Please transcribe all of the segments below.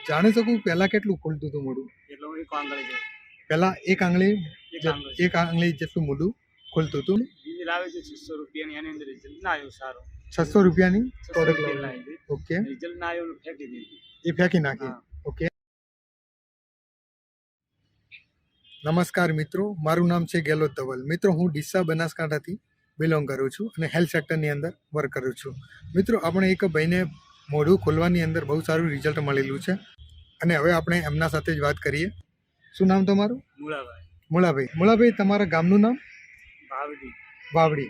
જાણી શકું પહેલા કેટલું ખુલતું હતું મોઢું? એટલે હું એક આંગળી જેવું. પહેલા એક આંગળી એક આંગળી એક આંગળી જેટલું મોઢું ખુલતું હતું. ડીઝલ આવે છે 600 રૂપિયાની, એની અંદર રિઝલ્ટ ના આવ્યું સારું. 600 રૂપિયાની 600 પ્રોડક્ટ રૂપિયા લાવી. લાવી ઓકે, રિઝલ્ટ ના આવ્યું, ફેંકી દીધી. એ ફેંકી નાખી. હા. ઓકે, નમસ્કાર મિત્રો, મારું નામ છે ગેલોત ધવલ. મિત્રો, હું ડીસા બનાસકાંઠાથી બિલોંગ કરું છું અને હેલ્થ સેક્ટરની અંદર વર્ક કરું છું. મિત્રો, આપણે એક ભાઈને મોઢું ખોલવાની અંદર બહુ સારું રિઝલ્ટ મળેલું છે અને હવે આપણે એમના સાથે જ વાત કરીએ. શું નામ તમારું? મુળાભાઈ. મુળાભાઈ, તમારા ગામનું નામ? ભાવડી. વાવડી.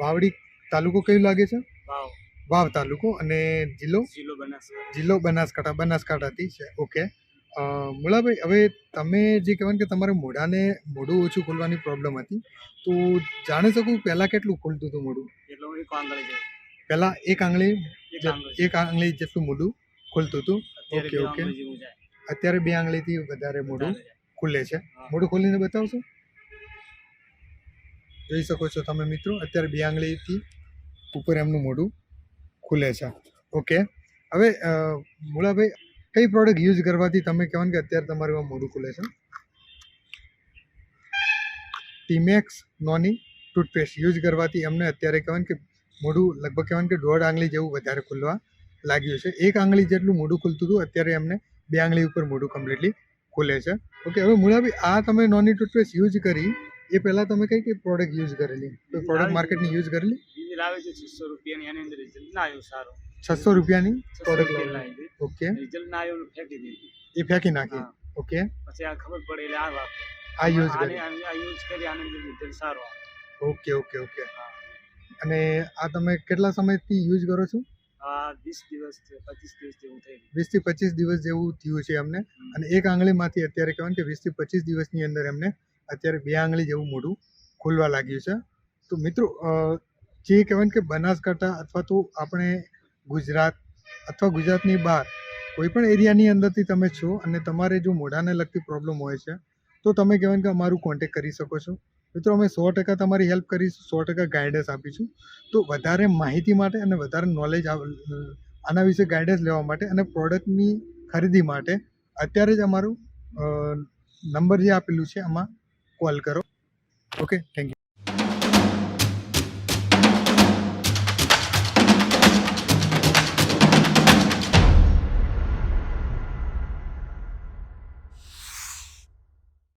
વાવડી તાલુકો કયું લાગે છે? ભાવ. વાવ તાલુકો. અને જિલ્લો? જિલ્લો બનાસકાંઠા. બનાસકાંઠાથી છે. ઓકે. મુળાભાઈ, હવે તમે જે કહેવાય કે તમારે મોઢું ઓછું ખોલવાની પ્રોબ્લેમ હતી, તો જાણી શકું પહેલાં કેટલું ખુલતું હતું મોઢું? એટલે હું એક આંગળી જેવું. પહેલાં એક આંગળી જેટલું મોઢું ખુલતું હતું. અત્યારે ઓકે બે ઓકે. આંગળી જેવું જાય. અત્યારે 2 આંગળીથી વધારે મોઢું વધારે જાય. ખુલે છે. હા. મોઢું ખોલીને બતાવશો? જોઈ શકો છો તમે મિત્રો, અત્યારે 2 આંગળીથી ઉપર એમનું મોઢું ખુલે છે. ઓકે. હવે મુળાભાઈ, કઈ પ્રોડક્ટ યુઝ કરવાથી તમે કહેવાનું કે અત્યારે તમારું આ મોઢું ખુલે છે? ટીમેક્સ નોની ટૂથપેસ્ટ યુઝ કરવાથી એમને અત્યારે કહેવાનું કે મોઢું લગભગ કહેવાનું કે 1.5 આંગળી જેવું વધારે ખુલવા લાગ્યું છે. 1 આંગળી જેટલું મોઢું ખુલતું હતું, અત્યારે એમને 2 આંગળી ઉપર મોઢું કમ્પ્લીટલી ખુલે છે. ઓકે. હવે મુળાભાઈ, આ તમે નોની ટૂથપેસ્ટ યુઝ કરી એ પહેલાં તમે કઈ પ્રોડક્ટ યુઝ કરેલી? કોઈ પ્રોડક્ટ માર્કેટની યુઝ કરેલી? ડીઝલ આવે છે 600 રૂપિયાની, એની અંદર રિઝલ્ટ ના આવ્યું સારું. 600 રૂપિયાની 600 પ્રોડક્ટ રૂપિયા લાવી. લાવી. ઓકે, રિઝલ્ટ ના આવ્યું, ફેંકી દીધી. એ ફેંકી નાખી. હા. ઓકે, પછી આ ખબર પડે એટલે આ વાપરે. આ યુઝ કરી. આ યુઝ કરી, આની અંદર રિઝલ્ટ સારું આવે. Okay okay okay. હા. અને આ તમે કેટલા સમયથી યુઝ કરો છો? આ 20 દિવસ છે, 25 દિવસ જેવું થઈ ગયું. 20 થી 25 દિવસ જેવું થયું છે એમને. અને 1 આંગળીમાંથી અત્યારે કહેવાય કે 20 થી 25 દિવસની અંદર એમને અત્યારે 2 આંગળી જેવું મોઢું ખોલવા લાગ્યું છે. તો મિત્રો, જે કહેવાય કે બનાસકાંઠા અથવા તો આપણે ગુજરાત અથવા ગુજરાતની બહાર કોઈ પણ એરિયાની અંદરથી તમે છો અને તમારે જો મોઢાને લગતી પ્રોબ્લેમ હોય છે, તો તમે કહેવાય કે અમારું કોન્ટેક્ટ કરી શકો છો. મિત્રો, અમે 100% તમારી હેલ્પ કરીશું, 100% ગાઈડન્સ આપીશું. તો વધારે માહિતી માટે અને વધારે નોલેજ આના વિશે ગાઈડન્સ લેવા માટે અને પ્રોડક્ટની ખરીદી માટે અત્યારે જ અમારું નંબર જે આપેલું છે આમાં કોલ કરો. Okay, thank you.